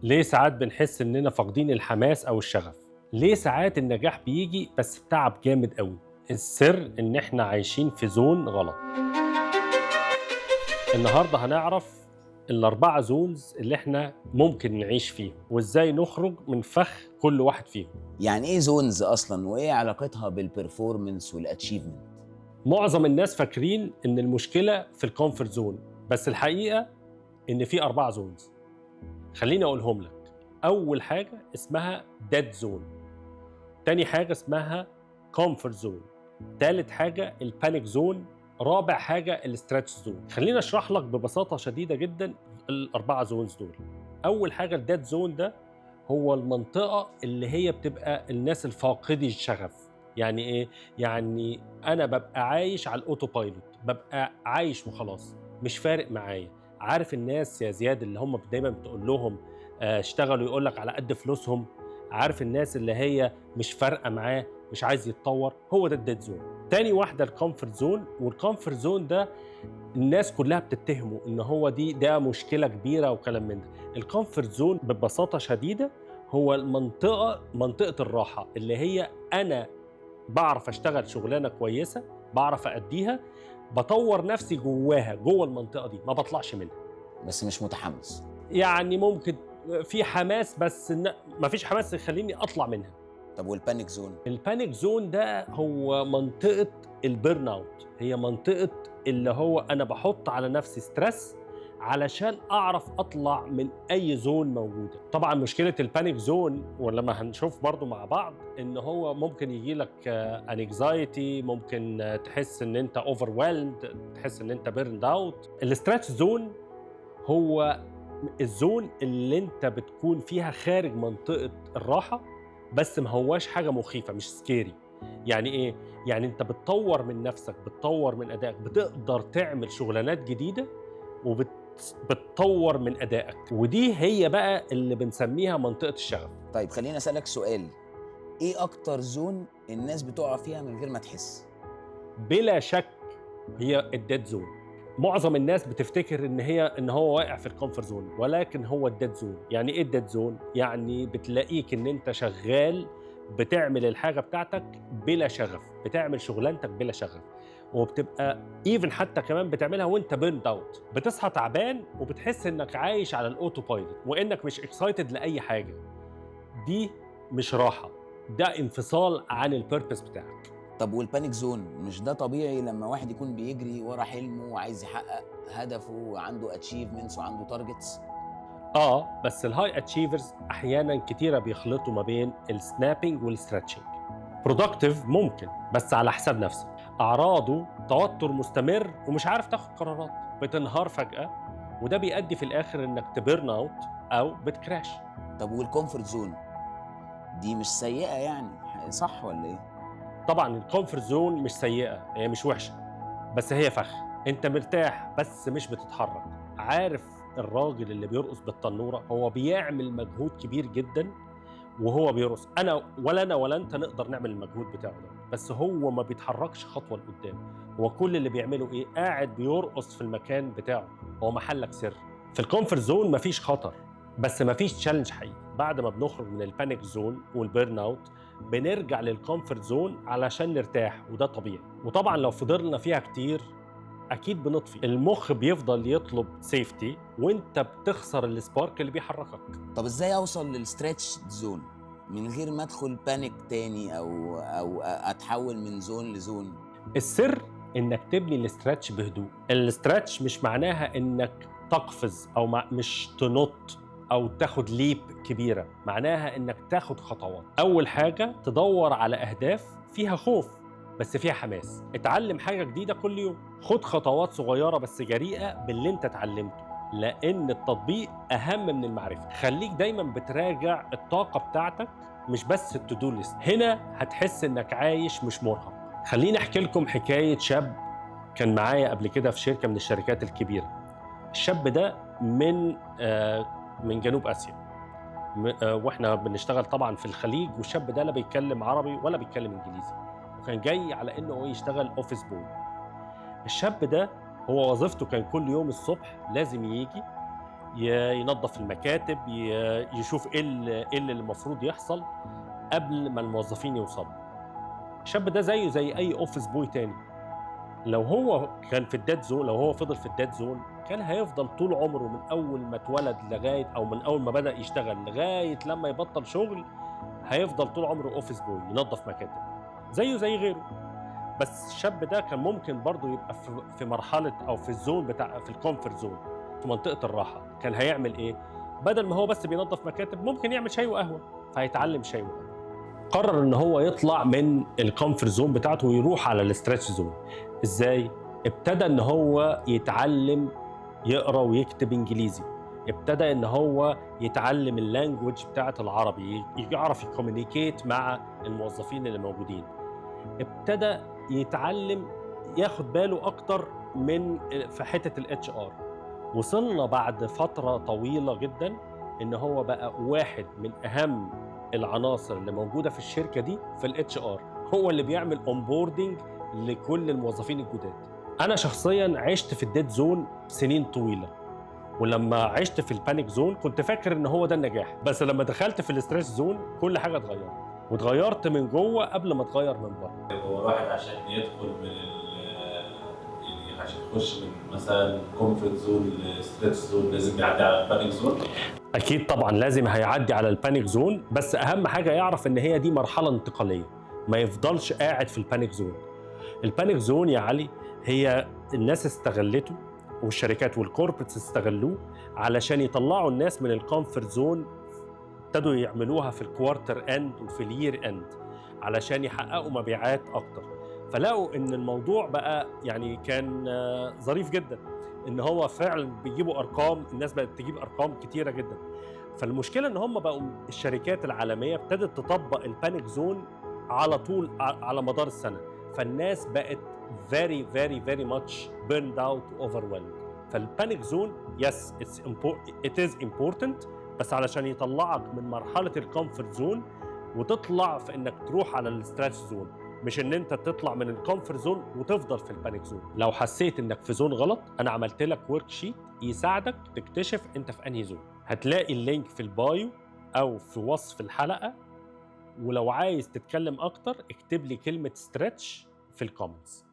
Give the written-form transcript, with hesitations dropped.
ليه ساعات بنحس إننا فاقدين الحماس أو الشغف؟ ليه ساعات النجاح بيجي بس بتعب جامد أوي؟ السر إن إحنا عايشين في زون غلط. النهارده هنعرف ال4 زونز اللي إحنا ممكن نعيش فيهم، وإزاي نخرج من فخ كل واحد فيهم. يعني ايه زونز اصلا وايه علاقتها بالبرفورمانس والاتشيفمنت؟ معظم الناس فاكرين إن المشكلة في الكومفورت زون، بس الحقيقة إن في 4 زونز. خليني أقولهم لك. أول حاجة اسمها ديد زون. تاني حاجة اسمها كومفورت زون. تالت حاجة البانيك زون. رابع حاجة الستريتش زون. خليني اشرح لك ببساطة شديدة جدا ال4 زونز دول. أول حاجة الديد زون ده هو المنطقة اللي هي بتبقى الناس الفاقدي الشغف. يعني إيه؟ يعني أنا ببقى عايش على الأوتو بايلوت، ببقى عايش وخلاص، مش فارق معايا. عارف الناس يا زياد اللي هم دايما بتقول لهم اشتغلوا، يقول لك على قد فلوسهم. عارف الناس اللي هي مش فارقة معاه، مش عايز يتطور، هو ده الديد زون. تاني واحدة الكومفورت زون، والكومفورت زون ده الناس كلها بتتهمه ان هو ده مشكلة كبيرة وكلام من ده. الكومفورت زون ببساطة شديدة هو منطقة الراحة اللي هي انا بعرف اشتغل شغلانة كويسة، بعرف اديها، بطور نفسي جواها، جوه المنطقة دي ما بطلعش منها. بس مش متحمس. يعني ممكن في حماس، بس ما فيش حماس يخليني اطلع منها. طب والبانيك زون؟ البانيك زون ده هو منطقة البيرن اوت، هي منطقة اللي هو أنا بحط على نفسي ستريس علشان أعرف أطلع من أي زون موجودة. طبعا مشكلة البانيك زون ولما هنشوف برضو مع بعض إن هو ممكن يجي لك انكزايتي، ممكن تحس إن أنت اوفرويلد، تحس إن أنت بيرند اوت. الستريتش زون هو الزون اللي أنت بتكون فيها خارج منطقة الراحة، بس ما هواش حاجة مخيفة، مش سكيري. يعني إيه؟ يعني أنت بتطور من نفسك، بتطور من أدائك، بتقدر تعمل شغلانات جديدة بتطور من أدائك، ودي هي بقى اللي بنسميها منطقة الشغف. طيب خليني اسالك سؤال، ايه اكتر زون الناس بتقع فيها من غير ما تحس؟ بلا شك هي الديد زون. معظم الناس بتفتكر ان هو واقع في الكومفورت زون، ولكن هو الديد زون. يعني ايه الديد زون؟ يعني بتلاقيك ان انت شغال، بتعمل الحاجه بتاعتك بلا شغف، بتعمل شغلانتك بلا شغف، وبتبقى ايفن حتى كمان بتعملها وانت بيرند اوت، بتصحى تعبان وبتحس انك عايش على الاوتو بايلوت وانك مش اكسايتد لاي حاجه. دي مش راحه، ده انفصال عن البيربس بتاعك. طب والبانيك زون مش ده طبيعي لما واحد يكون بيجري ورا حلمه وعايز يحقق هدفه وعنده اتشيفمنتس وعنده تارجتس؟ بس الهاي اتشيفرز احيانا كتيره بيخلطوا ما بين السنابينج والستريتشنج. برودكتيف ممكن، بس على حساب نفسك. اعراضه توتر مستمر ومش عارف تاخد قرارات، بتنهار فجاه، وده بيؤدي في الاخر انك تبيرن اوت او بتكراش. طب والكومفورت زون دي مش سيئة يعني، صح ولا ايه؟ طبعا الكومفورت زون مش سيئه، هي مش وحشه، بس هي فخ. انت مرتاح بس مش بتتحرك. عارف الراجل اللي بيرقص بالتنوره هو بيعمل مجهود كبير جدا وهو بيرقص. انا ولا انت نقدر نعمل المجهود بتاعه ده، بس هو ما بيتحركش خطوه لقدام. هو كل اللي بيعمله ايه؟ قاعد بيرقص في المكان بتاعه. هو محلك سر. في الكومفورت زون مفيش خطر، بس مفيش تشالنج حقيقي. بعد ما بنخرج من البانيك زون والبيرن اوت بنرجع للكومفورت زون علشان نرتاح، وده طبيعي. وطبعا لو فضلنا فيها كتير اكيد بنطفي. المخ بيفضل يطلب سيفتي وانت بتخسر السبارك اللي بيحركك. طب ازاي اوصل للستريتش زون من غير ما ادخل بانيك تاني او اتحول من زون لزون؟ السر انك تبني الاسترتش بهدوء. الاسترتش مش معناها انك تقفز او مش تنط او تاخد ليب كبيره، معناها انك تاخد خطوات. اول حاجه تدور على اهداف فيها خوف بس فيها حماس. اتعلم حاجه جديده كل يوم، خد خطوات صغيره بس جريئه باللي انت اتعلمته، لان التطبيق اهم من المعرفه. خليك دايما بتراجع الطاقه بتاعتك، مش بس التو ليست. هنا هتحس انك عايش مش مرهق. خليني احكي لكم حكايه شاب كان معايا قبل كده في شركه من الشركات الكبيره. الشاب ده من جنوب اسيا، واحنا بنشتغل طبعا في الخليج، والشاب ده لا بيتكلم عربي ولا بيتكلم انجليزي، وكان جاي على انه هو يشتغل اوفيس بوي. الشاب ده هو وظيفته كان كل يوم الصبح لازم يجي ينظف المكاتب، يشوف إيه اللي المفروض يحصل قبل ما الموظفين يوصلوا. الشاب ده زيه زي أي أوفيس بوي تاني، لو هو كان في الديد زون، لو هو فضل في الديد زون كان هيفضل طول عمره من أول ما اتولد لغاية، أو من أول ما بدأ يشتغل لغاية لما يبطل شغل، هيفضل طول عمره أوفيس بوي ينظف مكاتب زيه زي غيره. بس الشاب ده كان ممكن برضه يبقى في مرحلة أو في الزون بتاع، في الكومفورت زون، في منطقة الراحة. كان هيعمل إيه؟ بدل ما هو بس بينظف مكاتب ممكن يعمل شاي وقهوة، فهيتعلم شاي وقهوة. قرر ان هو يطلع من الكومفورت زون بتاعته ويروح على الاسترتش زون. ازاي؟ ابتدى ان هو يتعلم يقرا ويكتب انجليزي، ابتدى ان هو يتعلم اللانجوج بتاعه العربي، يعرف يكومينيكيت مع الموظفين اللي موجودين، ابتدى يتعلم ياخد باله اكتر من في حته الاتش ار. وصلنا بعد فتره طويله جدا ان هو بقى واحد من اهم العناصر اللي موجوده في الشركه دي في الاتش ار، هو اللي بيعمل اونبوردنج لكل الموظفين الجداد. انا شخصيا عشت في الديد زون سنين طويله، ولما عشت في البانيك زون كنت فاكر ان هو ده النجاح، بس لما دخلت في الاستريس زون كل حاجه اتغيرت، واتغيرت من جوه قبل ما اتغير من بره. هو الواحد عشان يدخل من يعني عشان يخش من مثلا كومفورت زون لستريس زون لازم يعدي على البانيك زون. اكيد طبعا لازم هيعدي على البانيك زون، بس اهم حاجه يعرف ان هي دي مرحله انتقاليه، ما يفضلش قاعد في البانيك زون. البانيك زون يا علي هي الناس استغلته، والشركات والكوربريتس استغلوه علشان يطلعوا الناس من الكومفورت زون. ابتدوا يعملوها في الكوارتر اند وفي الير اند علشان يحققوا مبيعات اكتر. فلقوا ان الموضوع بقى يعني كان ظريف جدا، ان هو فعلا بيجيبوا ارقام، الناس بقت تجيب ارقام كتيره جدا. فالمشكله ان هم بقوا الشركات العالميه ابتدت تطبق البانيك زون على طول على مدار السنه، فالناس بقت very very very much burned out overwhelmed. فالبانيك زون yes it is important، بس علشان يطلعك من مرحله الكومفورت زون وتطلع في انك تروح على الستريتش زون، مش ان انت تطلع من الكومفورت زون وتفضل في البانيك زون. لو حسيت انك في زون غلط، انا عملت لك ورك شيت يساعدك تكتشف انت في انهي زون. هتلاقي اللينك في البايو او في وصف الحلقه، ولو عايز تتكلم اكتر اكتب لي كلمه ستريتش في الكومنتس.